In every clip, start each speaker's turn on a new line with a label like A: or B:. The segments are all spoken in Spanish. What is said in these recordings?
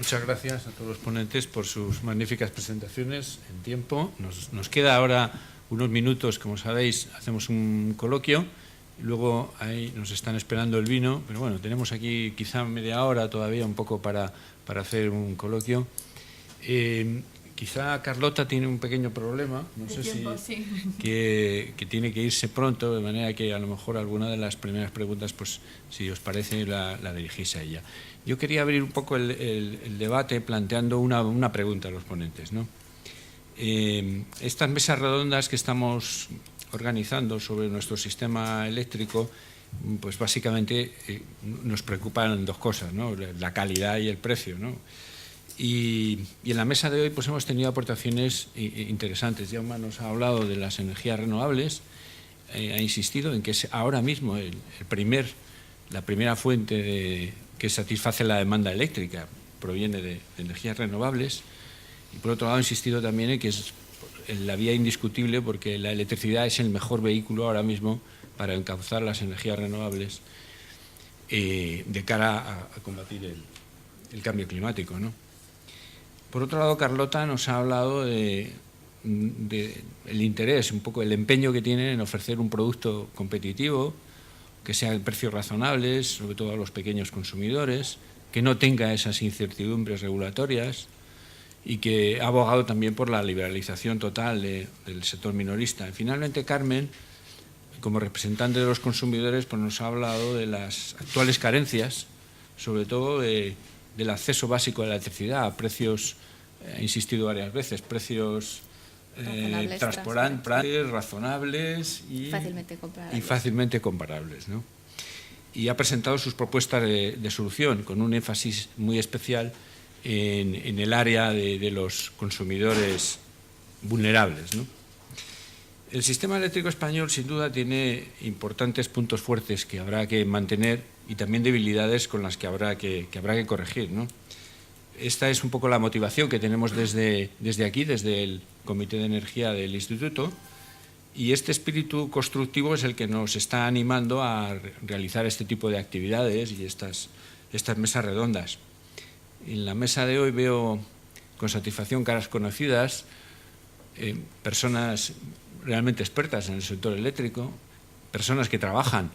A: Muchas gracias a todos los ponentes por sus magníficas presentaciones en tiempo. Nos queda ahora unos minutos, como sabéis, hacemos un coloquio y luego ahí nos están esperando el vino, pero bueno, tenemos aquí quizá media hora todavía un poco para hacer un coloquio. Quizá Carlota tiene un pequeño problema, no sé
B: tiempo,
A: si
B: sí.
A: que tiene que irse pronto, de manera que a lo mejor alguna de las primeras preguntas, pues si os parece, la dirigís a ella. Yo quería abrir un poco el debate planteando una pregunta a los ponentes, ¿no? Estas mesas redondas que estamos organizando sobre nuestro sistema eléctrico, pues básicamente nos preocupan dos cosas, ¿no? La calidad y el precio, ¿no? Y en la mesa de hoy pues hemos tenido aportaciones interesantes. Jaume nos ha hablado de las energías renovables, ha insistido en que es ahora mismo la primera fuente que satisface la demanda eléctrica, proviene de energías renovables. Y por otro lado ha insistido también en que es la vía indiscutible porque la electricidad es el mejor vehículo ahora mismo para encauzar las energías renovables de cara a combatir el cambio climático, ¿no? Por otro lado, Carlota nos ha hablado de el interés, un poco el empeño que tienen en ofrecer un producto competitivo, que sea en precios razonables, sobre todo a los pequeños consumidores, que no tenga esas incertidumbres regulatorias y que ha abogado también por la liberalización total del sector minorista. Y finalmente, Carmen, como representante de los consumidores, pues nos ha hablado de las actuales carencias, sobre todo del acceso básico a la electricidad a precios, ha insistido varias veces, precios transparentes, razonables y fácilmente comparables, ¿no? Y ha presentado sus propuestas de solución con un énfasis muy especial en el área de los consumidores vulnerables, ¿no? El sistema eléctrico español sin duda tiene importantes puntos fuertes que habrá que mantener y también debilidades con las que habrá que corregir, ¿no? Esta es un poco la motivación que tenemos desde aquí, desde el Comité de Energía del Instituto, y este espíritu constructivo es el que nos está animando a realizar este tipo de actividades y estas mesas redondas. En la mesa de hoy veo con satisfacción caras conocidas, personas realmente expertas en el sector eléctrico, personas que trabajan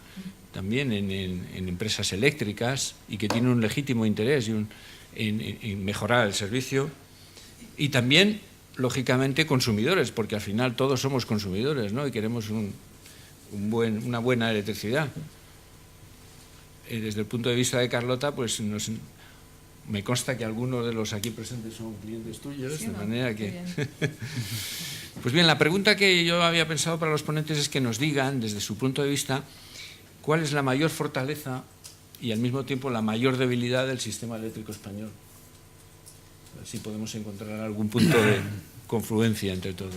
A: también en empresas eléctricas y que tienen un legítimo interés en mejorar el servicio, y también, lógicamente, consumidores, porque al final todos somos consumidores, ¿no? Y queremos una buena electricidad. Desde el punto de vista de Carlota, pues me consta que algunos de los aquí presentes son clientes tuyos, sí, de manera que... Pues bien, la pregunta que yo había pensado para los ponentes es que nos digan, desde su punto de vista, cuál es la mayor fortaleza y al mismo tiempo la mayor debilidad del sistema eléctrico español. A ver si podemos encontrar algún punto de confluencia entre todos.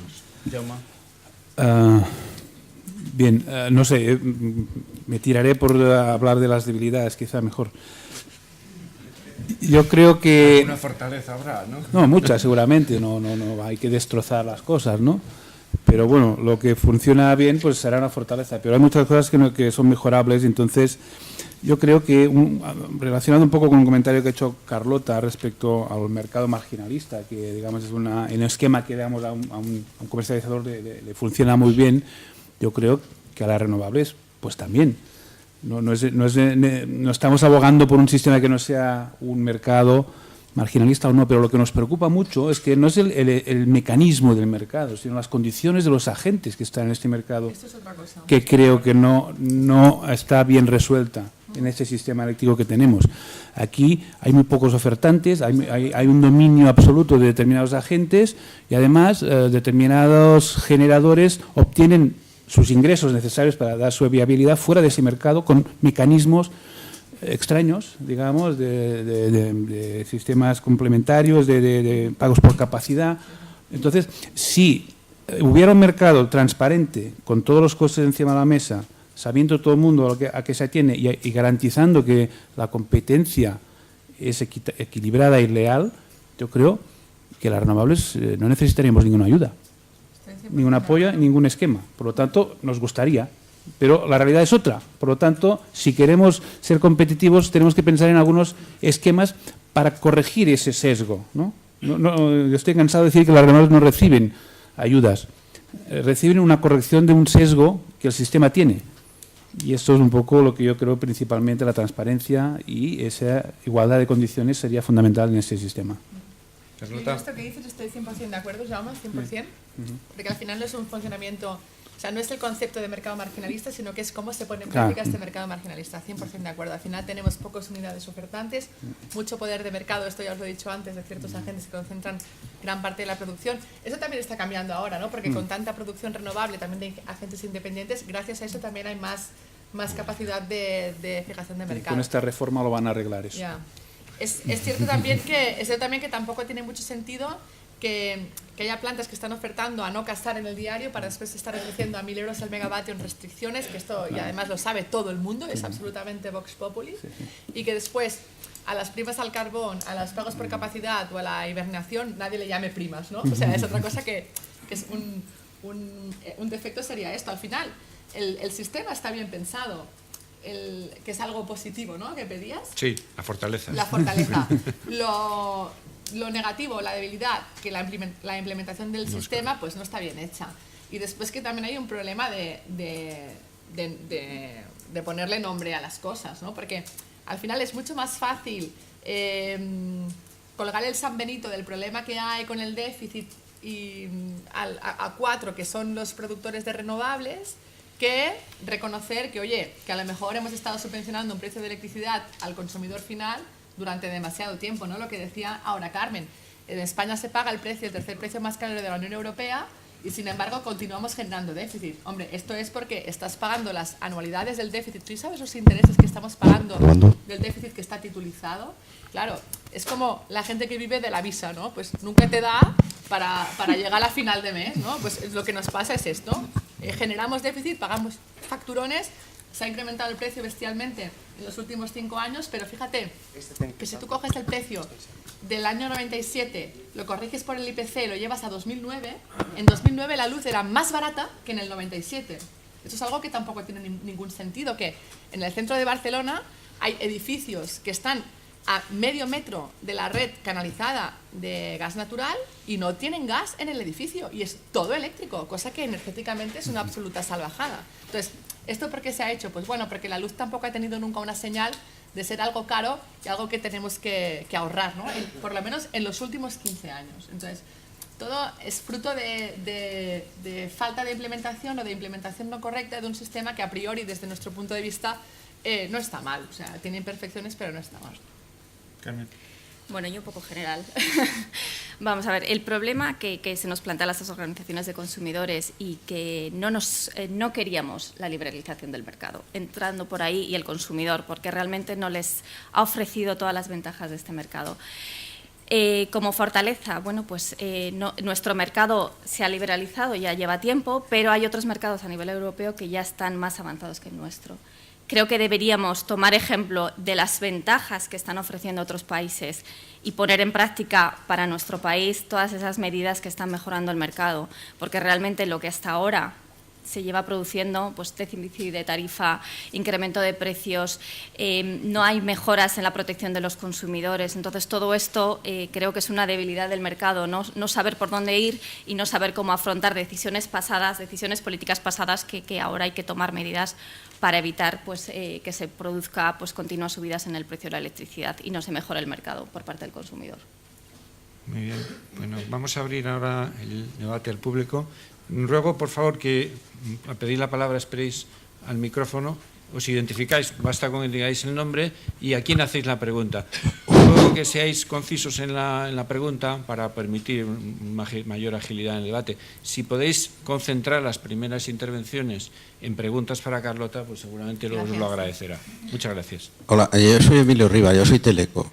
A: Jaume.
C: Bien, no sé, me tiraré por hablar de las debilidades, quizá mejor. Yo creo que...
A: Alguna fortaleza habrá, ¿no?
C: No, muchas seguramente, no hay que destrozar las cosas, ¿no? Pero bueno, lo que funciona bien pues será una fortaleza, pero hay muchas cosas que son mejorables. Entonces yo creo que, relacionado un poco con un comentario que ha hecho Carlota respecto al mercado marginalista, que digamos es un esquema que damos a un comercializador le funciona muy bien, yo creo que a las renovables pues también. No estamos abogando por un sistema que no sea un mercado marginalista o no, pero lo que nos preocupa mucho es que no es el mecanismo del mercado, sino las condiciones de los agentes que están en este mercado.
B: Esto es otra cosa.
C: Que creo que no está bien resuelta en este sistema eléctrico que tenemos. Aquí hay muy pocos ofertantes, hay un dominio absoluto de determinados agentes y además determinados generadores obtienen sus ingresos necesarios para dar su viabilidad fuera de ese mercado con mecanismos extraños, digamos, de sistemas complementarios, de pagos por capacidad. Entonces, si hubiera un mercado transparente, con todos los costes encima de la mesa, sabiendo todo el mundo a qué se atiene y garantizando que la competencia es equilibrada y leal, yo creo que las renovables no necesitaríamos ninguna ayuda, ningún apoyo, ningún esquema. Por lo tanto, nos gustaría, pero la realidad es otra. Por lo tanto, si queremos ser competitivos, tenemos que pensar en algunos esquemas para corregir ese sesgo, ¿no? Yo estoy cansado de decir que las renovables no reciben ayudas, reciben una corrección de un sesgo que el sistema tiene. Y esto es un poco lo que yo creo, principalmente la transparencia y esa igualdad de condiciones sería fundamental en este sistema.
B: Yo esto que dices estoy 100% de acuerdo, Jaume, 100%, porque al final no es un funcionamiento, o sea, no es el concepto de mercado marginalista, sino que es cómo se pone en práctica este mercado marginalista, 100% de acuerdo. Al final tenemos pocas unidades ofertantes, mucho poder de mercado, esto ya os lo he dicho antes, de ciertos agentes que concentran gran parte de la producción. Eso también está cambiando ahora, ¿no? Porque con tanta producción renovable, también de agentes independientes, gracias a eso también hay más capacidad de fijación de mercado.
C: Con esta reforma lo van a arreglar eso.
B: Yeah. Es cierto también que tampoco tiene mucho sentido que haya plantas que están ofertando a no casar en el diario para después estar ofreciendo a 1.000 euros al megavatio en restricciones, que esto y además lo sabe todo el mundo, es absolutamente Vox Populi, y que después a las primas al carbón, a los pagos por capacidad o a la hibernación nadie le llame primas, ¿no? O sea, es otra cosa que es un defecto sería esto. Al final, el sistema está bien pensado, que es algo positivo, ¿no? ¿Que pedías?
A: Sí, la fortaleza.
B: La fortaleza. Lo negativo, la debilidad, que la implementación del sistema pues no está bien hecha. Y después que también hay un problema de ponerle nombre a las cosas, ¿no? Porque al final es mucho más fácil colgar el San Benito del problema que hay con el déficit y a cuatro que son los productores de renovables, que reconocer que, oye, que a lo mejor hemos estado subvencionando un precio de electricidad al consumidor final durante demasiado tiempo, ¿no? Lo que decía ahora Carmen, en España se paga el tercer precio más caro de la Unión Europea y sin embargo continuamos generando déficit. Hombre, esto es porque estás pagando las anualidades del déficit. ¿Tú sabes los intereses que estamos pagando del déficit que está titulizado? Claro, es como la gente que vive de la visa, ¿no? Pues nunca te da para llegar a la final de mes, ¿no? Pues lo que nos pasa es esto. Generamos déficit, pagamos facturones, se ha incrementado el precio bestialmente en los últimos 5 años, pero fíjate que si tú coges el precio del año 97, lo corriges por el IPC y lo llevas a 2009, en 2009 la luz era más barata que en el 97. Esto es algo que tampoco tiene ningún sentido, que en el centro de Barcelona hay edificios que están a medio metro de la red canalizada de gas natural y no tienen gas en el edificio y es todo eléctrico, cosa que energéticamente es una absoluta salvajada. Entonces, ¿esto por qué se ha hecho? Pues bueno, porque la luz tampoco ha tenido nunca una señal de ser algo caro y algo que tenemos que ahorrar, ¿no? Por lo menos en los últimos 15 años. Entonces, todo es fruto de falta de implementación o de implementación no correcta de un sistema que a priori, desde nuestro punto de vista, no está mal. O sea, tiene imperfecciones, pero no está mal.
A: Carmen.
D: Bueno, yo un poco general. Vamos a ver, el problema que se nos plantea a las organizaciones de consumidores y que no queríamos la liberalización del mercado, entrando por ahí y el consumidor, porque realmente no les ha ofrecido todas las ventajas de este mercado. Como fortaleza, bueno, pues nuestro mercado se ha liberalizado, ya lleva tiempo, pero hay otros mercados a nivel europeo que ya están más avanzados que el nuestro. Creo que deberíamos tomar ejemplo de las ventajas que están ofreciendo otros países y poner en práctica para nuestro país todas esas medidas que están mejorando el mercado, porque realmente lo que hasta ahora se lleva produciendo, pues déficit de tarifa, incremento de precios, no hay mejoras en la protección de los consumidores. Entonces, todo esto creo que es una debilidad del mercado, no saber por dónde ir y no saber cómo afrontar decisiones pasadas, decisiones políticas pasadas que ahora hay que tomar medidas para evitar pues, que se produzca pues, continuas subidas en el precio de la electricidad y no se mejore el mercado por parte del consumidor.
A: Muy bien. Bueno, vamos a abrir ahora el debate al público. Ruego, por favor, que al pedir la palabra esperéis al micrófono, os identificáis, basta con que digáis el nombre y a quién hacéis la pregunta. Ruego que seáis concisos en la pregunta para permitir mayor agilidad en el debate. Si podéis concentrar las primeras intervenciones en preguntas para Carlota, pues seguramente os lo agradecerá. Muchas gracias.
E: Hola, yo soy Emilio Riva, yo soy Teleco.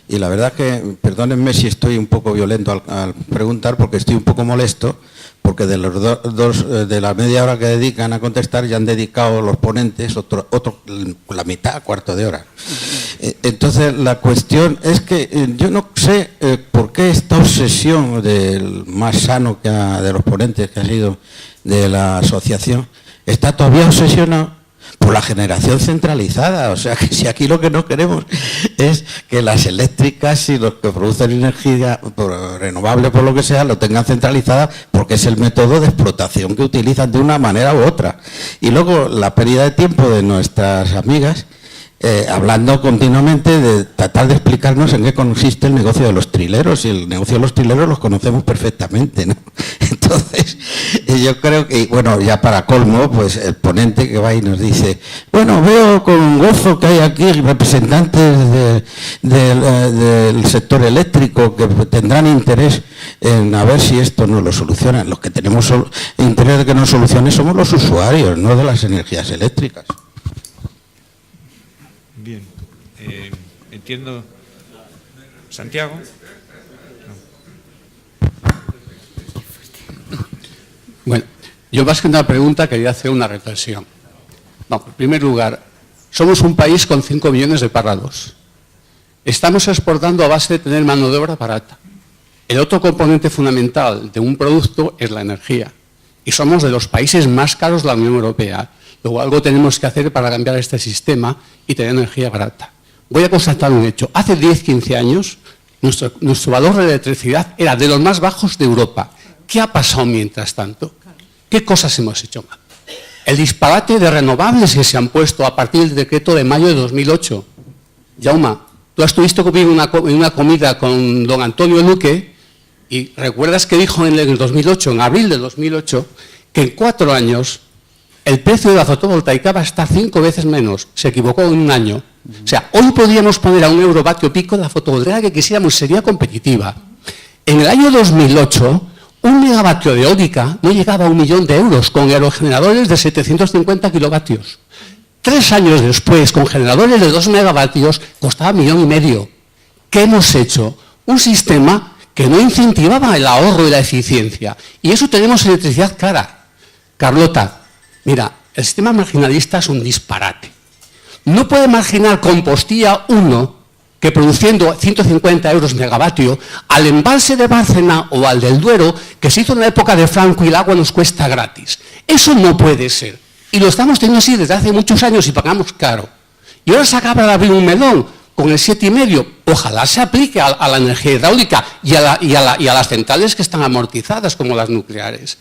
E: Y la verdad que, perdónenme si estoy un poco violento al preguntar, porque estoy un poco molesto, porque de de la media hora que dedican a contestar ya han dedicado los ponentes la mitad, cuarto de hora. Entonces, la cuestión es que yo no sé por qué esta obsesión del más sano de los ponentes, que ha sido de la asociación, está todavía obsesionado Por la generación centralizada. O sea, que si aquí lo que no queremos es que las eléctricas y los que producen energía renovable, por lo que sea, lo tengan centralizada, porque es el método de explotación que utilizan de una manera u otra. Y luego la pérdida de tiempo de nuestras amigas, hablando continuamente de tratar de explicarnos en qué consiste el negocio de los trileros, y el negocio de los trileros los conocemos perfectamente, ¿no? Entonces, yo creo que, bueno, ya para colmo, pues el ponente que va y nos dice, bueno, veo con gozo que hay aquí representantes del sector eléctrico que tendrán interés en a ver si esto nos lo solucionan. Los que tenemos interés de que nos solucione somos los usuarios, no de las energías eléctricas.
A: Bien, entiendo. ¿Santiago?
F: Bueno, yo más que una pregunta quería hacer una reflexión. Vamos, en primer lugar, somos un país con 5 millones de parados. Estamos exportando a base de tener mano de obra barata. El otro componente fundamental de un producto es la energía. Y somos de los países más caros de la Unión Europea. Luego algo tenemos que hacer para cambiar este sistema y tener energía barata. Voy a constatar un hecho. Hace 10-15 años nuestro valor de electricidad era de los más bajos de Europa. ¿Qué ha pasado mientras tanto? ¿Qué cosas hemos hecho mal? El disparate de renovables que se han puesto a partir del decreto de mayo de 2008. Jauma, tú estuviste conmigo en una comida con don Antonio Luque y recuerdas que dijo en el 2008, en abril del 2008, que en 4 años el precio de la fotovoltaica va a estar 5 veces menos. Se equivocó en un año. O sea, hoy podríamos poner a €1 vatio pico la fotovoltaica que quisiéramos, sería competitiva. En el año 2008, un megavatio de eólica no llegaba a €1.000.000 con aerogeneradores de 750 kilovatios. 3 años después, con generadores de 2 megavatios, costaba €1.500.000. ¿Qué hemos hecho? Un sistema que no incentivaba el ahorro y la eficiencia. Y eso tenemos electricidad cara. Carlota, mira, el sistema marginalista es un disparate. No puede marginar Compostilla 1, que produciendo 150 € megavatio, al embalse de Bárcena o al del Duero, que se hizo en la época de Franco y el agua nos cuesta gratis. Eso no puede ser. Y lo estamos teniendo así desde hace muchos años y pagamos caro. Y ahora se acaba de abrir un melón con el 7,5. Ojalá se aplique a la energía hidráulica y a las centrales que están amortizadas, como las nucleares.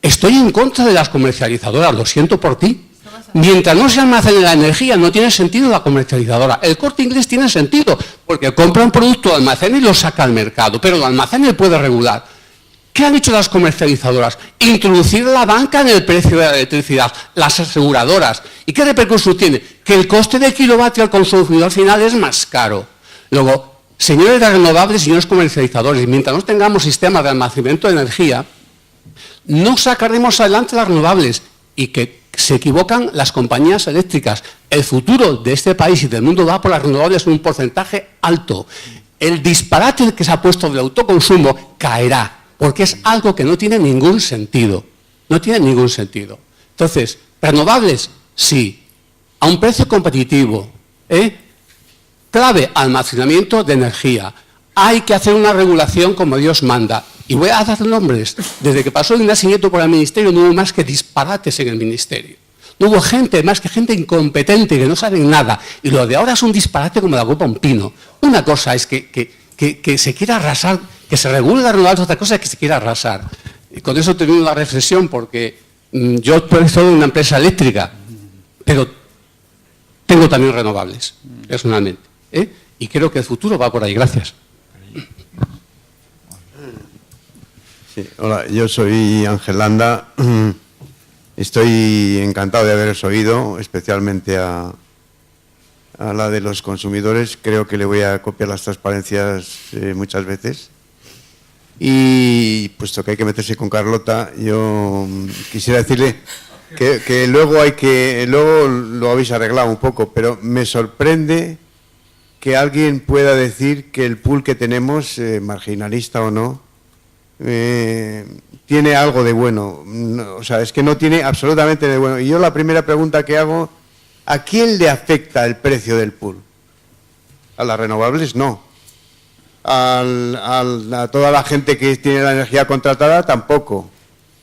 F: Estoy en contra de las comercializadoras, lo siento por ti. Mientras no se almacene la energía, no tiene sentido la comercializadora. El Corte Inglés tiene sentido, porque compra un producto, lo almacena y lo saca al mercado, pero lo almacena y puede regular. ¿Qué han hecho las comercializadoras? Introducir la banca en el precio de la electricidad, las aseguradoras. ¿Y qué repercusión tiene? Que el coste de kilovatio al consumidor final es más caro. Luego, señores de renovables, señores comercializadores, mientras no tengamos sistemas de almacenamiento de energía, no sacaremos adelante las renovables y que se equivocan las compañías eléctricas. El futuro de este país y del mundo va por las renovables en un porcentaje alto. El disparate que se ha puesto del autoconsumo caerá, porque es algo que no tiene ningún sentido. No tiene ningún sentido. Entonces, renovables, sí, a un precio competitivo, clave, almacenamiento de energía. Hay que hacer una regulación como Dios manda. Y voy a dar nombres. Desde que pasó Ignacio Nieto por el Ministerio no hubo más que disparates en el Ministerio. No hubo gente, más que gente incompetente, que no saben nada. Y lo de ahora es un disparate como la copa un pino. Una cosa es que se quiera arrasar, que se regule la renovables, otra cosa es que se quiera arrasar. Y con eso termino la reflexión, porque yo estoy en una empresa eléctrica, pero tengo también renovables, personalmente. Y creo que el futuro va por ahí. Gracias.
G: Sí, hola, yo soy Ángel Landa. Estoy encantado de haberos oído, especialmente a la de los consumidores. Creo que le voy a copiar las transparencias muchas veces. Y puesto que hay que meterse con Carlota, yo quisiera decirle que luego lo habéis arreglado un poco, pero me sorprende que alguien pueda decir que el pool que tenemos, marginalista o no, tiene algo de bueno. No, o sea, es que no tiene absolutamente de bueno. Y yo la primera pregunta que hago, ¿a quién le afecta el precio del pool? A las renovables no. A toda la gente que tiene la energía contratada tampoco.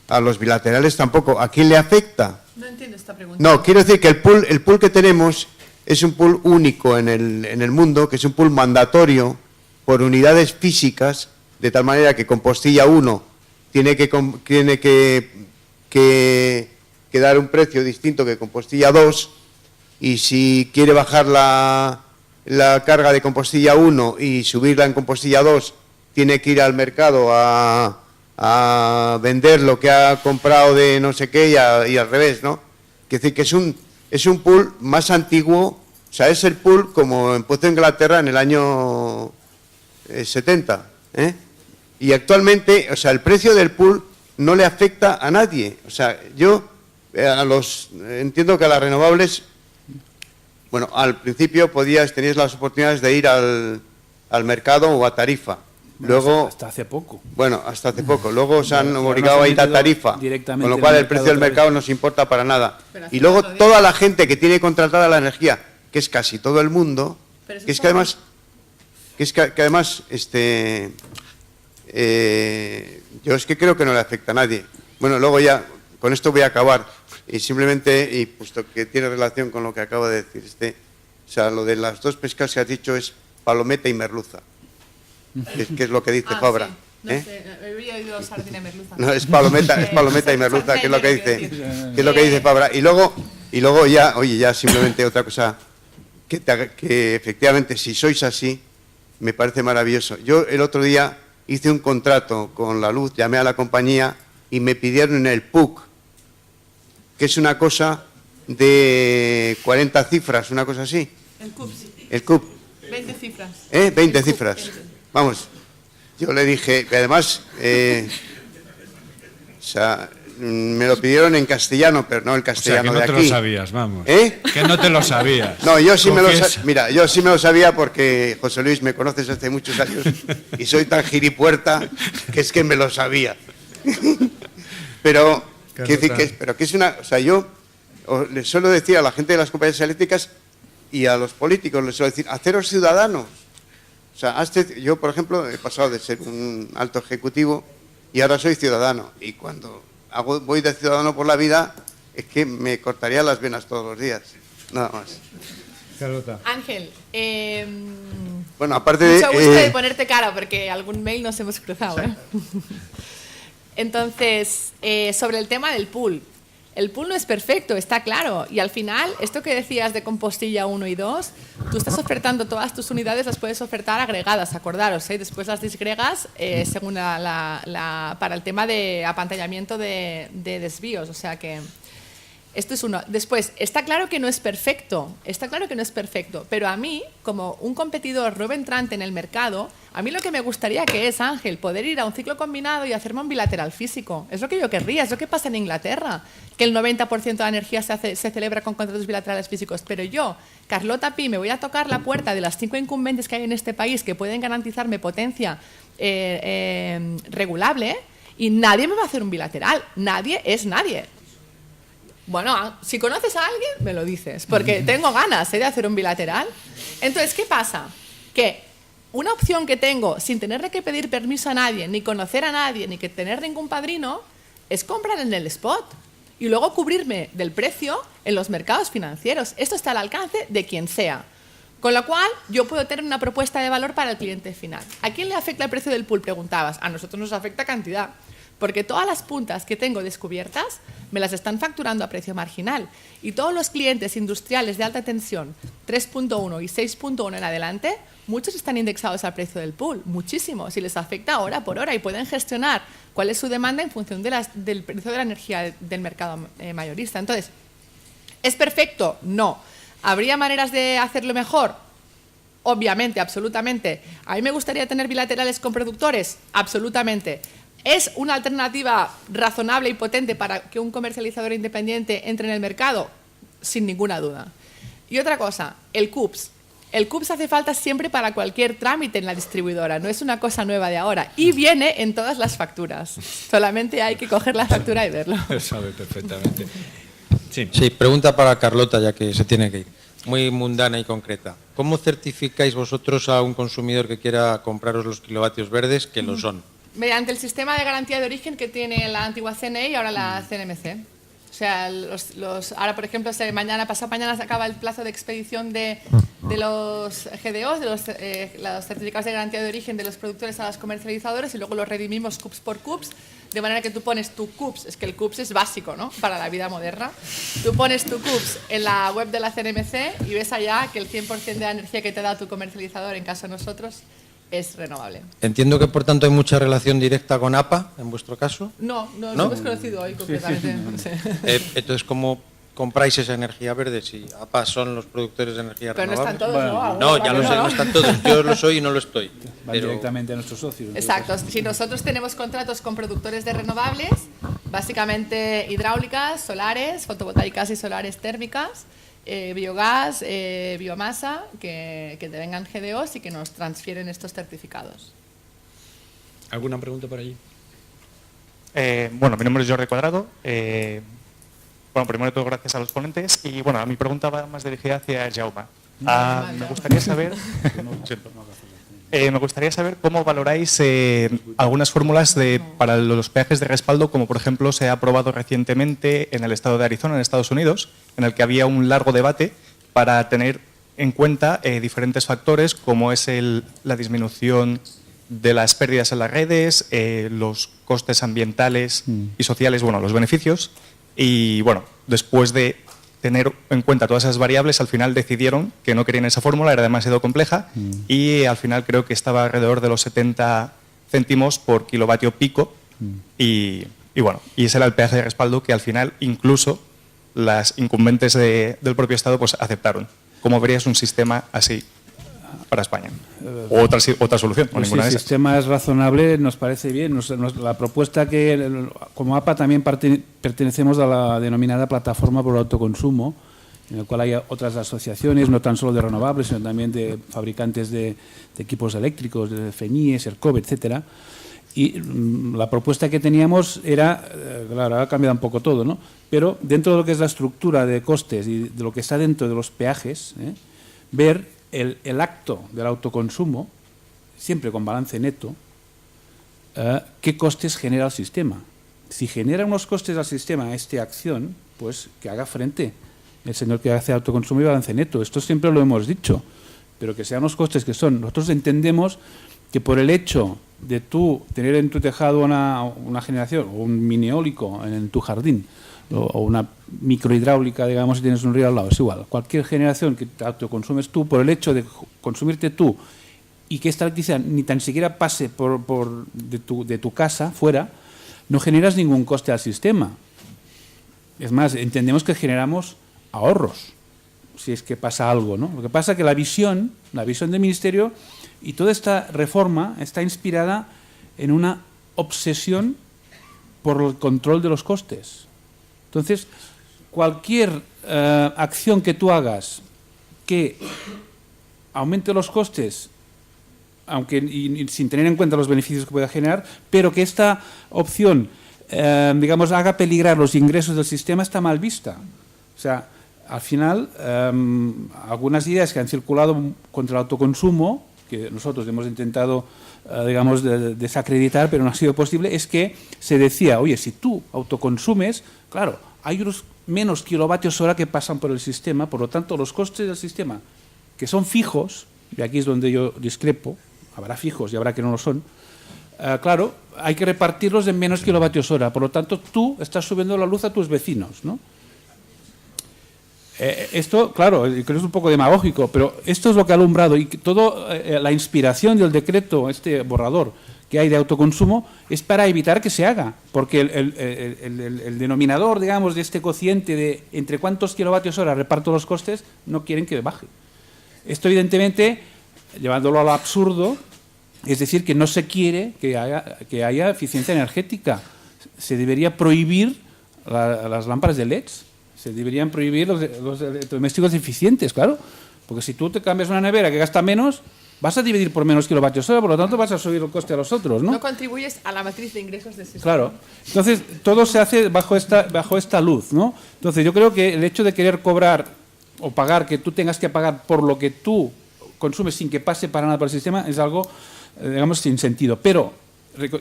G: A los bilaterales tampoco. ¿A quién le afecta?
B: No entiendo esta pregunta.
G: No, quiero decir que el pool que tenemos es un pool único en el mundo, que es un pool mandatorio por unidades físicas, de tal manera que Compostilla 1 tiene que dar un precio distinto que Compostilla 2, y si quiere bajar la carga de Compostilla 1 y subirla en Compostilla 2, tiene que ir al mercado a vender lo que ha comprado de no sé qué y al revés, ¿no? Quiere decir que es un pool más antiguo, o sea, es el pool como empezó Inglaterra en el año 70, ¿eh? Y actualmente, o sea, el precio del pool no le afecta a nadie. O sea, yo entiendo que a las renovables, bueno, al principio tenías las oportunidades de ir al mercado o a tarifa. Luego,
C: hasta hace poco.
G: Bueno, hasta hace poco. Luego se han
C: Pero
G: obligado
C: no
G: a
C: se
G: ir a
C: metido
G: tarifa,
C: directamente
G: con lo
C: en
G: cual
C: el
G: el precio
C: mercado
G: del
C: otra
G: mercado
C: vez.
G: no se importa para nada.
B: Pero hace
G: Y luego
B: 4 días.
G: toda la gente que tiene contratada la energía, que es casi todo el mundo,
B: Pero eso
G: que es
B: está
G: que además, yo es que creo que no le afecta a nadie. Bueno, luego ya, con esto voy a acabar. Y simplemente, y puesto que tiene relación con lo que acabo de decir, o sea, lo de las dos pescas que has dicho es palometa y merluza, que es lo que dice Fabra.
B: Sí. No
G: ¿eh?
B: sé, habría oído sardina y merluza.
G: No, es palometa y merluza, que es lo que dice, Fabra. Y luego ya, oye, ya simplemente otra cosa, que efectivamente si sois así, me parece maravilloso. Yo el otro día hice un contrato con la luz, llamé a la compañía y me pidieron el PUC, que es una cosa de 40 cifras, una cosa así.
B: El CUP, sí.
G: El CUP.
B: 20 cifras.
G: 20
B: El CUP,
G: cifras. Vamos, yo le dije, que además, o sea, me lo pidieron en castellano, pero no el
A: O sea,
G: castellano
A: que no
G: de
A: te
G: aquí.
A: lo sabías, vamos.
G: ¿Eh?
A: Que no te lo sabías.
G: No, yo sí me lo
A: Confiesa.
G: sabía. Mira, yo sí me lo sabía porque, José Luis, me conoces hace muchos años y soy tan giripuerta que es que me lo sabía. Pero, quiero decir que es una... O sea, yo les suelo decir a la gente de las compañías eléctricas y a los políticos, les suelo decir, haceros ciudadanos. O sea, yo, por ejemplo, he pasado de ser un alto ejecutivo y ahora soy ciudadano. Y cuando voy de ciudadano por la vida, es que me cortaría las venas todos los días. Nada más.
C: Carlota.
B: Ángel,
G: Bueno, aparte de...
B: mucho gusto de ponerte cara, porque algún mail nos hemos cruzado, ¿eh? Entonces, sobre el tema del pool. El pool no es perfecto, está claro. Y al final, esto que decías de Compostilla 1 y 2, tú estás ofertando todas tus unidades, las puedes ofertar agregadas, acordaros, ¿eh? Después las disgregas según para el tema de apantallamiento de desvíos. O sea que esto es uno. Después, está claro que no es perfecto, pero a mí, como un competidor nuevo entrante en el mercado, a mí lo que me gustaría que es, Ángel, poder ir a un ciclo combinado y hacerme un bilateral físico. Es lo que yo querría, es lo que pasa en Inglaterra, que el 90% de la energía se celebra con contratos bilaterales físicos. Pero yo, Carlota Pi, me voy a tocar la puerta de las 5 incumbentes que hay en este país que pueden garantizarme potencia regulable y nadie me va a hacer un bilateral. Nadie es nadie. Bueno, si conoces a alguien, me lo dices, porque tengo ganas de hacer un bilateral. Entonces, ¿qué pasa? Que una opción que tengo sin tener que pedir permiso a nadie, ni conocer a nadie, ni que tener ningún padrino, es comprar en el spot y luego cubrirme del precio en los mercados financieros. Esto está al alcance de quien sea. Con lo cual, yo puedo tener una propuesta de valor para el cliente final. ¿A quién le afecta el precio del pool? Preguntabas. A nosotros nos afecta cantidad. Porque todas las puntas que tengo descubiertas me las están facturando a precio marginal. Y todos los clientes industriales de alta tensión, 3.1 y 6.1 en adelante, muchos están indexados al precio del pool, muchísimos, y les afecta hora por hora y pueden gestionar cuál es su demanda en función del precio de la energía del mercado mayorista. Entonces, ¿es perfecto? No. ¿Habría maneras de hacerlo mejor? Obviamente, absolutamente. ¿A mí me gustaría tener bilaterales con productores? Absolutamente. ¿Es una alternativa razonable y potente para que un comercializador independiente entre en el mercado? Sin ninguna duda. Y otra cosa, el CUPS. El CUPS hace falta siempre para cualquier trámite en la distribuidora, no es una cosa nueva de ahora. Y viene en todas las facturas. Solamente hay que coger la factura y verlo.
A: Lo sabe perfectamente. Sí.
H: Sí, pregunta para Carlota, ya que se tiene que ir. Muy mundana y concreta. ¿Cómo certificáis vosotros a un consumidor que quiera compraros los kilovatios verdes que lo son?
B: Mediante el sistema de garantía de origen que tiene la antigua CNE y ahora la CNMC. O sea, ahora, por ejemplo, pasado mañana se acaba el plazo de expedición de los GDOs, de los certificados de garantía de origen de los productores a los comercializadores, y luego los redimimos CUPS por CUPS, de manera que tú pones tu CUPS, es que el CUPS es básico, ¿no?, para la vida moderna. Tú pones tu CUPS en la web de la CNMC y ves allá que el 100% de la energía que te da tu comercializador, en caso de nosotros, es renovable.
H: Entiendo que, por tanto, hay mucha relación directa con APA, en vuestro caso.
B: No,
H: ¿No?
B: hemos conocido hoy completamente. Sí.
H: Entonces, ¿cómo compráis esa energía verde? Si APA son los productores de energía
B: Pero no
H: renovable.
B: están todos, ¿no?
H: No, ya lo sé, no están todos. Yo lo soy y no lo estoy.
C: Van directamente a nuestros socios.
B: Exacto. Si nosotros tenemos contratos con productores de renovables, básicamente hidráulicas, solares, fotovoltaicas y solares térmicas, biogás, biomasa, que te vengan GDOs y que nos transfieren estos certificados.
A: ¿Alguna pregunta por allí?
I: Bueno, mi nombre es Jordi Cuadrado. Bueno, primero de todo, gracias a los ponentes. Y bueno, mi pregunta va más dirigida hacia Jaume. Me gustaría saber cómo valoráis algunas fórmulas para los peajes de respaldo, como por ejemplo se ha aprobado recientemente en el estado de Arizona, en Estados Unidos, en el que había un largo debate para tener en cuenta diferentes factores, como es la disminución de las pérdidas en las redes, los costes ambientales y sociales, bueno, los beneficios. Y bueno, después de tener en cuenta todas esas variables, al final decidieron que no querían esa fórmula, era demasiado compleja y al final creo que estaba alrededor de los 70 céntimos por kilovatio pico y bueno, y ese era el peaje de respaldo que al final incluso las incumbentes del propio Estado pues aceptaron. ¿Cómo verías un sistema así para España? O otra solución,
C: Pues
I: ninguna
C: sí,
I: de
C: el
I: esas.
C: sistema es razonable, nos parece bien. La propuesta que, como APA, también pertenecemos a la denominada Plataforma por el Autoconsumo, en la cual hay otras asociaciones, no tan solo de renovables, sino también de fabricantes de equipos eléctricos, de FENIES, ERCOB, etcétera. Y la propuesta que teníamos era, claro, ha cambiado un poco todo, ¿no? Pero dentro de lo que es la estructura de costes y de lo que está dentro de los peajes, ver el acto del autoconsumo, siempre con balance neto, qué costes genera el sistema. Si genera unos costes al sistema esta acción, pues que haga frente el señor que hace autoconsumo y balance neto. Esto siempre lo hemos dicho, pero que sean los costes que son. Nosotros entendemos que por el hecho de tú tener en tu tejado una generación o un mini eólico en tu jardín o una microhidráulica, digamos, si tienes un río al lado, es igual. Cualquier generación que te autoconsumes tú, por el hecho de consumirte tú y que esta electricidad ni tan siquiera pase de tu casa fuera, no generas ningún coste al sistema. Es más, entendemos que generamos ahorros si es que pasa algo, ¿no? Lo que pasa es que la visión del Ministerio y toda esta reforma está inspirada en una obsesión por el control de los costes. Entonces, cualquier acción que tú hagas que aumente los costes, aunque sin tener en cuenta los beneficios que pueda generar, pero que esta opción, digamos, haga peligrar los ingresos del sistema, está mal vista. O sea, al final, algunas ideas que han circulado contra el autoconsumo, que nosotros hemos intentado, digamos, desacreditar, pero no ha sido posible, es que se decía, oye, si tú autoconsumes, claro, hay unos menos kilovatios hora que pasan por el sistema, por lo tanto, los costes del sistema, que son fijos, y aquí es donde yo discrepo, habrá fijos y habrá que no lo son, claro, hay que repartirlos en menos kilovatios hora, por lo tanto, tú estás subiendo la luz a tus vecinos, ¿no? Esto, claro, creo que es un poco demagógico, pero esto es lo que ha alumbrado y toda la inspiración del decreto, este borrador que hay de autoconsumo, es para evitar que se haga, porque el denominador, digamos, de este cociente de entre cuántos kilovatios hora reparto los costes, no quieren que baje. Esto, evidentemente, llevándolo al absurdo, es decir, que no se quiere que haya eficiencia energética. Se debería prohibir las lámparas de LEDs. Se deberían prohibir los electrodomésticos eficientes, claro. Porque si tú te cambias una nevera que gasta menos, vas a dividir por menos kilovatios hora, por lo tanto vas a subir el coste a los otros, ¿no?
B: No contribuyes a la matriz de ingresos del sistema.
C: Claro. Entonces, todo se hace bajo esta luz, ¿no? Entonces, yo creo que el hecho de querer cobrar o pagar, que tú tengas que pagar por lo que tú consumes sin que pase para nada por el sistema, es algo, digamos, sin sentido. Pero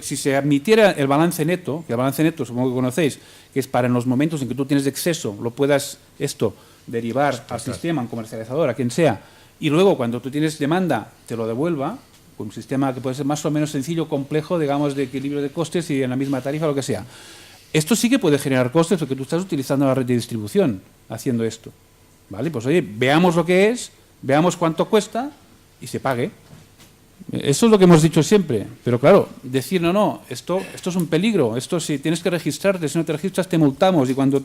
C: si se admitiera el balance neto, que el balance neto supongo que conocéis, que es para en los momentos en que tú tienes exceso, lo puedas derivar al sistema, a un comercializador, a quien sea, y luego cuando tú tienes demanda te lo devuelva, con un sistema que puede ser más o menos sencillo, complejo, digamos, de equilibrio de costes y en la misma tarifa, lo que sea. Esto sí que puede generar costes porque tú estás utilizando la red de distribución haciendo esto. ¿Vale? Pues oye, veamos lo que es, veamos cuánto cuesta y se pague. Eso es lo que hemos dicho siempre. Pero claro, decir, no, esto es un peligro, esto si tienes que registrarte, si no te registras te multamos y cuando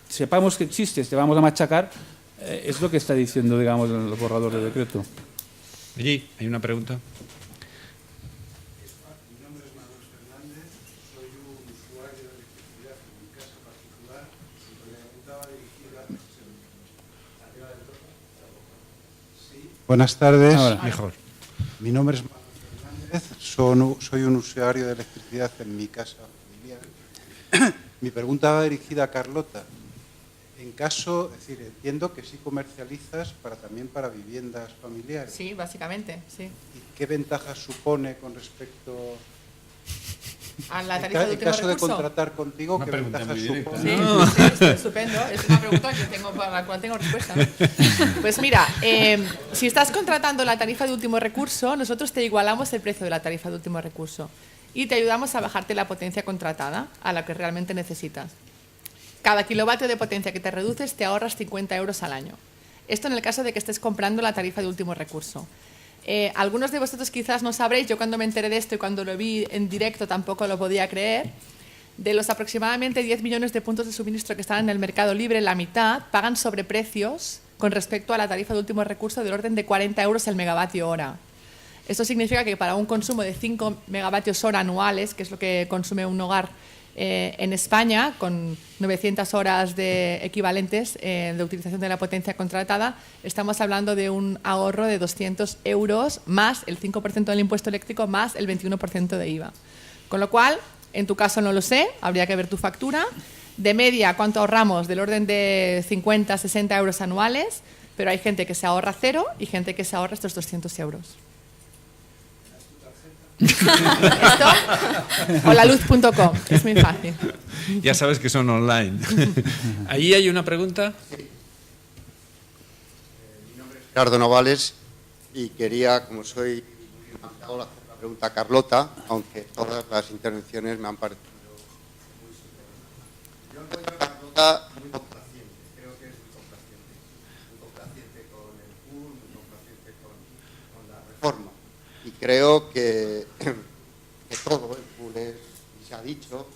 C: sepamos que existes te vamos a machacar, es lo que está diciendo, digamos, el borrador de decreto.
A: Allí, hay una pregunta.
J: Buenas tardes.
A: Ahora, mejor.
J: Mi nombre es Manuel Fernández, soy un usuario de electricidad en mi casa familiar. Mi pregunta va dirigida a Carlota. En caso, es decir, entiendo que sí comercializas también para viviendas familiares.
B: Sí, básicamente, sí.
J: ¿Y qué ventajas supone con respecto
B: a la tarifa de
J: en
B: último
J: caso
B: recurso?
J: de contratar contigo?
A: Una
J: ¿Qué
A: pregunta
J: ventajas
A: muy directa,
J: supone?
A: ¿no?
B: Sí, está estupendo. Es una pregunta para la cual tengo respuesta. Pues mira, si estás contratando la tarifa de último recurso, nosotros te igualamos el precio de la tarifa de último recurso y te ayudamos a bajarte la potencia contratada a la que realmente necesitas. Cada kilovatio de potencia que te reduces te ahorras 50 euros al año. Esto en el caso de que estés comprando la tarifa de último recurso. Algunos de vosotros quizás no sabréis, yo cuando me enteré de esto y cuando lo vi en directo tampoco lo podía creer, de los aproximadamente 10 millones de puntos de suministro que están en el mercado libre, la mitad pagan sobreprecios con respecto a la tarifa de último recurso del orden de 40 euros el megavatio hora. Esto significa que para un consumo de 5 megavatios hora anuales, que es lo que consume un hogar en España, con 900 horas de equivalentes de utilización de la potencia contratada, estamos hablando de un ahorro de 200 euros más el 5% del impuesto eléctrico más el 21% de IVA. Con lo cual, en tu caso no lo sé, habría que ver tu factura. De media, ¿cuánto ahorramos? Del orden de 50, 60 euros anuales, pero hay gente que se ahorra 0 y gente que se ahorra estos 200 euros. Esto o laluz.com, es muy fácil.
A: Ya sabes que son online. ¿Allí hay una pregunta?
K: Sí. Mi nombre es Gerardo Novales y quería, como soy muy encantado, hacer la pregunta a Carlota, aunque todas las intervenciones me han parecido muy superiores. Yo encuentro a Carlota muy complaciente, creo que es muy complaciente con el PUR, muy complaciente con la reforma. Y creo que todo el pool y se ha dicho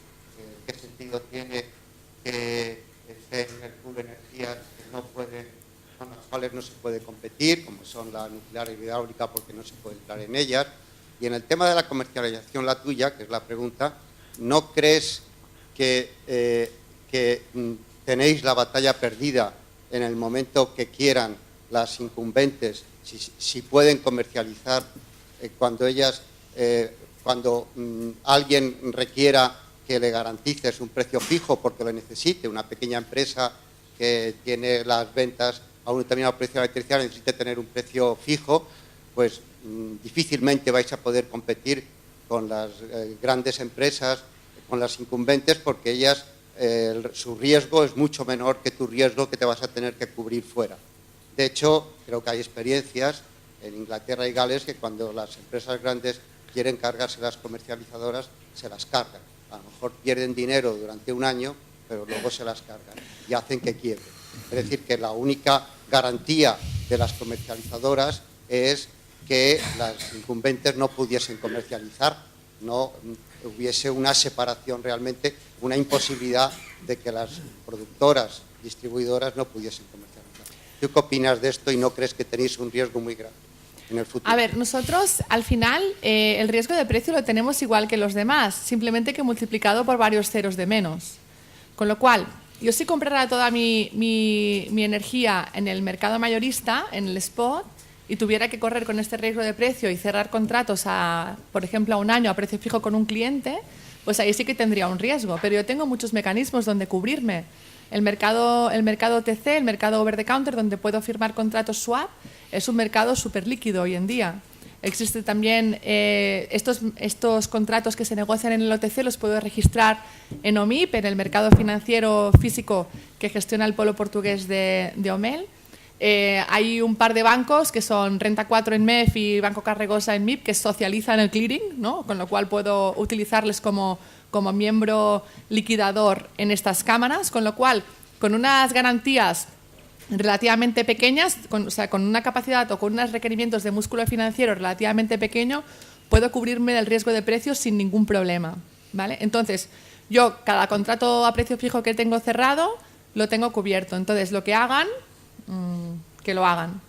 K: qué sentido tiene que estén en el pool energías con las cuales no se puede competir, como son la nuclear y la hidráulica, porque no se puede entrar en ellas. Y en el tema de la comercialización, la tuya, que es la pregunta, ¿no crees que tenéis la batalla perdida en el momento que quieran las incumbentes, si pueden comercializar cuando alguien requiera que le garantices un precio fijo porque lo necesite, una pequeña empresa que tiene las ventas a un determinado precio de la electricidad necesite tener un precio fijo, pues difícilmente vais a poder competir con las grandes empresas, con las incumbentes, porque ellas, su riesgo es mucho menor que tu riesgo que te vas a tener que cubrir fuera. De hecho, creo que hay experiencias en Inglaterra y Gales que cuando las empresas grandes quieren cargarse las comercializadoras, se las cargan. A lo mejor pierden dinero durante un año, pero luego se las cargan y hacen que quiebren. Es decir, que la única garantía de las comercializadoras es que las incumbentes no pudiesen comercializar, no hubiese una separación realmente, una imposibilidad de que las productoras, distribuidoras no pudiesen comercializar. ¿Tú qué opinas de esto y no crees que tenéis un riesgo muy grande en el futuro?
B: A ver, nosotros al final el riesgo de precio lo tenemos igual que los demás, simplemente que multiplicado por varios ceros de menos. Con lo cual, yo si comprara toda mi energía en el mercado mayorista, en el spot, y tuviera que correr con este riesgo de precio y cerrar contratos, por ejemplo, a un año a precio fijo con un cliente, pues ahí sí que tendría un riesgo. Pero yo tengo muchos mecanismos donde cubrirme. El mercado OTC, el mercado over the counter, donde puedo firmar contratos swap, es un mercado súper líquido hoy en día. Existe también estos contratos que se negocian en el OTC, los puedo registrar en OMIP, en el mercado financiero físico que gestiona el polo portugués de OMEL. Hay un par de bancos que son Renta 4 en MEF y Banco Carregosa en MIP que socializan el clearing, ¿no? Con lo cual puedo utilizarles como miembro liquidador en estas cámaras, con lo cual con unas garantías relativamente pequeñas, o sea, con una capacidad o con unos requerimientos de músculo financiero relativamente pequeño, puedo cubrirme del riesgo de precios sin ningún problema, ¿vale? Entonces, yo cada contrato a precio fijo que tengo cerrado lo tengo cubierto. Entonces, lo que hagan, que lo hagan.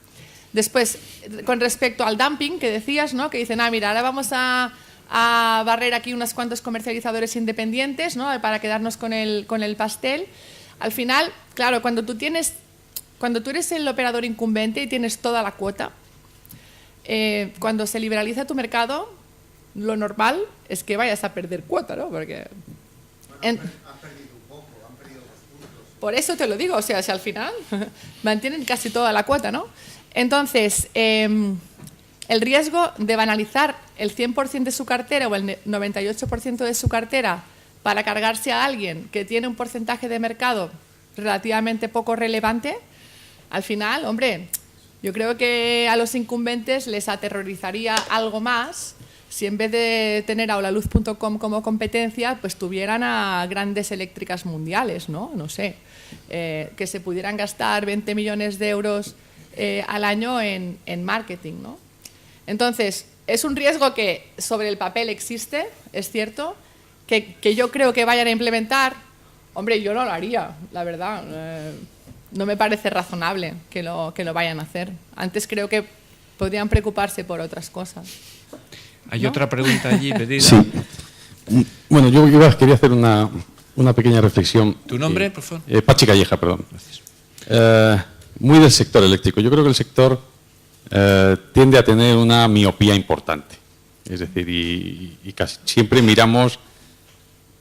B: Después, con respecto al dumping que decías, ¿no? Que dicen, mira, ahora vamos a barrer aquí unos cuantos comercializadores independientes, ¿no? Para quedarnos con el pastel. Al final, claro, cuando tú eres el operador incumbente y tienes toda la cuota, cuando se liberaliza tu mercado, lo normal es que vayas a perder cuota, ¿no? Porque han perdido un poco, han perdido 2 puntos. Por eso te lo digo, o sea, si al final mantienen casi toda la cuota, ¿no? Entonces, el riesgo de banalizar el 100% de su cartera o el 98% de su cartera para cargarse a alguien que tiene un porcentaje de mercado relativamente poco relevante, al final, hombre, yo creo que a los incumbentes les aterrorizaría algo más si en vez de tener a Holaluz.com como competencia, pues tuvieran a grandes eléctricas mundiales, ¿no? No sé, que se pudieran gastar 20 millones de euros al año en marketing, ¿no? Entonces, es un riesgo que sobre el papel existe, es cierto, que yo creo que vayan a implementar. Hombre, yo no lo haría, la verdad. No me parece razonable que lo vayan a hacer. Antes creo que podrían preocuparse por otras cosas.
A: Hay otra pregunta allí pedida.
L: Sí. Bueno, yo quería hacer una pequeña reflexión.
A: ¿Tu nombre, por favor?
L: Pachi Calleja, perdón.
A: Gracias.
L: Muy del sector eléctrico. Yo creo que el sector tiende a tener una miopía importante. Es decir, y casi siempre miramos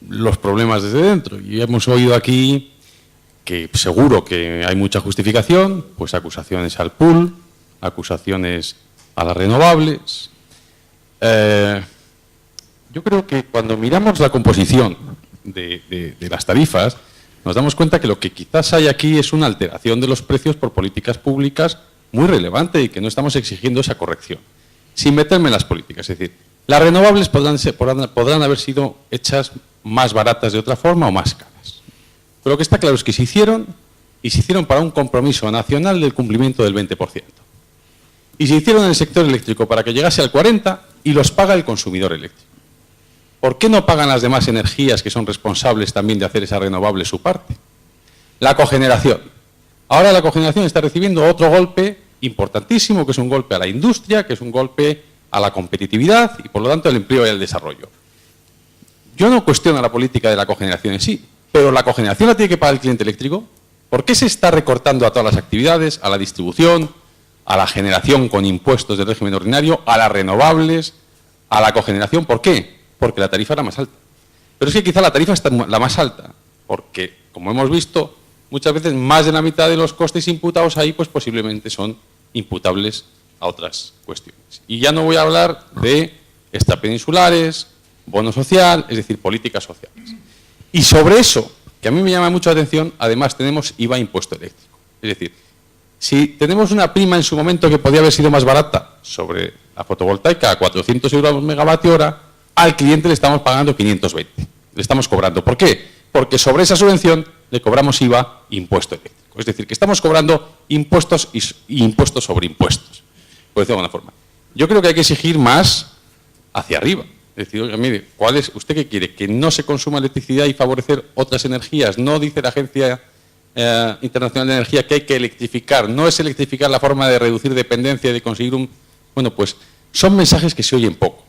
L: los problemas desde dentro. Y hemos oído aquí que seguro que hay mucha justificación, pues acusaciones al pool, acusaciones a las renovables. Yo creo que cuando miramos la composición de las tarifas, nos damos cuenta que lo que quizás hay aquí es una alteración de los precios por políticas públicas muy relevante y que no estamos exigiendo esa corrección, sin meterme en las políticas. Es decir, las renovables podrán haber sido hechas más baratas de otra forma o más caras. Pero lo que está claro es que se hicieron para un compromiso nacional del cumplimiento del 20%. Y se hicieron en el sector eléctrico para que llegase al 40% y los paga el consumidor eléctrico. ¿Por qué no pagan las demás energías que son responsables también de hacer esa renovable su parte? La cogeneración. Ahora la cogeneración está recibiendo otro golpe importantísimo, que es un golpe a la industria, que es un golpe a la competitividad y, por lo tanto, al empleo y al desarrollo. Yo no cuestiono la política de la cogeneración en sí, pero la cogeneración la tiene que pagar el cliente eléctrico. ¿Por qué se está recortando a todas las actividades, a la distribución, a la generación con impuestos del régimen ordinario, a las renovables, a la cogeneración? ¿Por qué? Porque la tarifa era más alta. Pero es que quizá la tarifa está la más alta, porque, como hemos visto, muchas veces más de la mitad de los costes imputados ahí, pues posiblemente son imputables a otras cuestiones. Y ya no voy a hablar de extrapeninsulares, bono social, es decir, políticas sociales. Y sobre eso, que a mí me llama mucho la atención, además tenemos IVA impuesto eléctrico. Es decir, si tenemos una prima en su momento que podía haber sido más barata sobre la fotovoltaica a 400 euros megavatio hora, al cliente le estamos pagando 520. Le estamos cobrando. ¿Por qué? Porque sobre esa subvención le cobramos IVA impuesto eléctrico. Es decir, que estamos cobrando impuestos y impuestos sobre impuestos. Por decirlo de alguna forma. Yo creo que hay que exigir más hacia arriba. Es decir, oiga, mire, ¿usted qué quiere? ¿Que no se consuma electricidad y favorecer otras energías? No dice la Agencia Internacional de Energía que hay que electrificar. No es electrificar la forma de reducir dependencia y de conseguir un... Bueno, pues son mensajes que se oyen poco.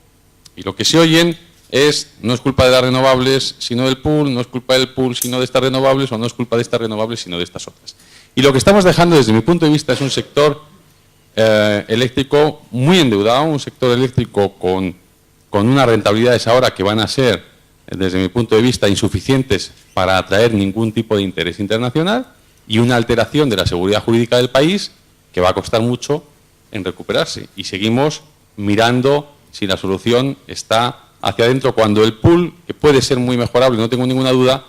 L: Y lo que se oyen es, no es culpa de las renovables, sino del pool, no es culpa del pool, sino de estas renovables, o no es culpa de estas renovables, sino de estas otras. Y lo que estamos dejando, desde mi punto de vista, es un sector eléctrico muy endeudado, un sector eléctrico con unas rentabilidades ahora que van a ser, desde mi punto de vista, insuficientes para atraer ningún tipo de interés internacional y una alteración de la seguridad jurídica del país que va a costar mucho en recuperarse. Y seguimos mirando si la solución está hacia adentro, cuando el pool, que puede ser muy mejorable, no tengo ninguna duda,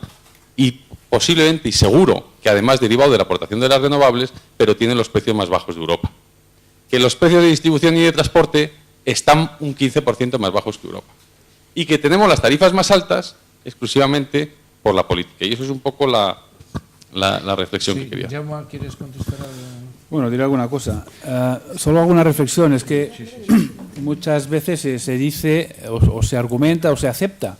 L: y posiblemente y seguro que además derivado de la aportación de las renovables, pero tiene los precios más bajos de Europa. Que los precios de distribución y de transporte están un 15% más bajos que Europa. Y que tenemos las tarifas más altas exclusivamente por la política. Y eso es un poco la reflexión que quería hacer.
A: Jaume, ¿quieres contestar algo?
C: Bueno, diré alguna cosa. Solo alguna reflexión. Es que muchas veces se dice o se argumenta o se acepta,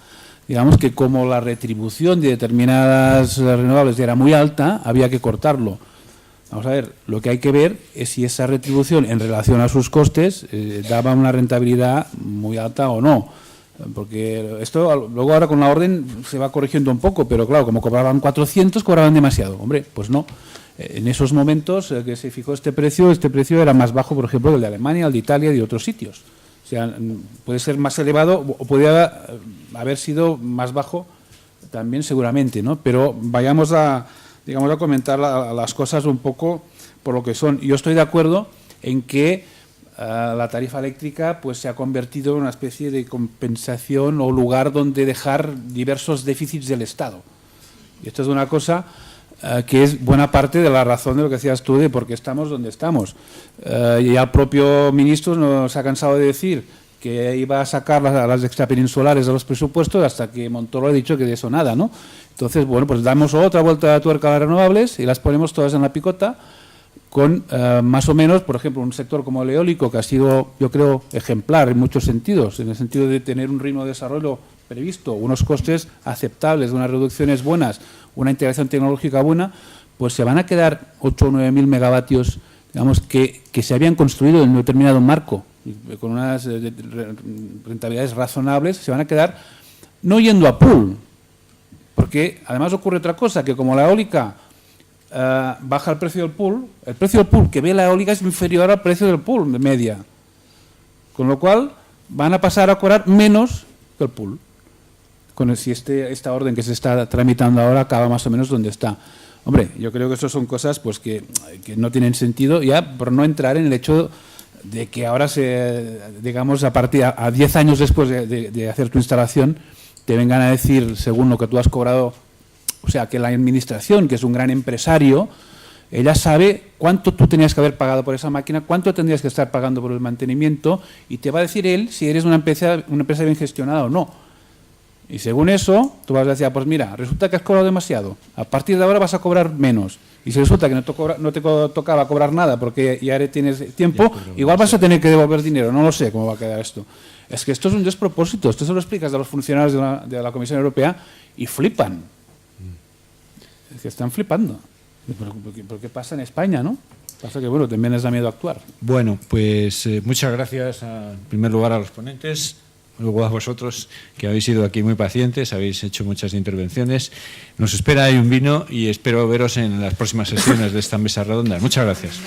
C: digamos, que como la retribución de determinadas renovables era muy alta, había que cortarlo. Vamos a ver, lo que hay que ver es si esa retribución en relación a sus costes daba una rentabilidad muy alta o no. Porque esto luego ahora con la orden se va corrigiendo un poco, pero claro, como cobraban 400, cobraban demasiado. Hombre, pues no. En esos momentos que se fijó este precio era más bajo, por ejemplo, el de Alemania, el de Italia y de otros sitios. O sea, puede ser más elevado o podría haber sido más bajo también seguramente, ¿no? Pero vayamos a comentar las cosas un poco por lo que son. Yo estoy de acuerdo en que la tarifa eléctrica pues se ha convertido en una especie de compensación o lugar donde dejar diversos déficits del Estado. Y esto es una cosa que es buena parte de la razón de lo que decías tú de por qué estamos donde estamos. Y el propio ministro nos ha cansado de decir que iba a sacar las extrapeninsulares de los presupuestos hasta que Montoro ha dicho que de eso nada, ¿no? Entonces, bueno, pues damos otra vuelta de tuerca a las renovables y las ponemos todas en la picota con más o menos, por ejemplo, un sector como el eólico que ha sido, yo creo, ejemplar en muchos sentidos, en el sentido de tener un ritmo de desarrollo previsto, unos costes aceptables, unas reducciones buenas, una integración tecnológica buena, pues se van a quedar 8 o 9.000 megavatios, digamos, que se habían construido en un determinado marco, con unas rentabilidades razonables, se van a quedar no yendo a pool, porque además ocurre otra cosa, que como la eólica baja el precio del pool que ve la eólica es inferior al precio del pool de media, con lo cual van a pasar a cobrar menos que el pool. Si esta orden que se está tramitando ahora acaba más o menos donde está. Hombre, yo creo que eso son cosas pues que no tienen sentido, ya por no entrar en el hecho de que ahora digamos, a 10 años después de hacer tu instalación, te vengan a decir, según lo que tú has cobrado, o sea, que la administración, que es un gran empresario, ella sabe cuánto tú tenías que haber pagado por esa máquina, cuánto tendrías que estar pagando por el mantenimiento, y te va a decir él si eres una empresa bien gestionada o no. Y según eso, tú vas a decir, pues mira, resulta que has cobrado demasiado, a partir de ahora vas a cobrar menos. Y si resulta que no te tocaba cobrar nada porque ya tienes tiempo, igual vas a tener que devolver dinero, no lo sé cómo va a quedar esto. Es que esto es un despropósito, esto se lo explicas a los funcionarios de la Comisión Europea y flipan. Es que están flipando. ¿Por qué pasa en España, no? Pasa que, bueno, también les da miedo actuar.
A: Bueno, pues muchas gracias en primer lugar a los ponentes, luego a vosotros que habéis sido aquí muy pacientes, habéis hecho muchas intervenciones. Nos espera ahí un vino y espero veros en las próximas sesiones de esta mesa redonda. Muchas gracias.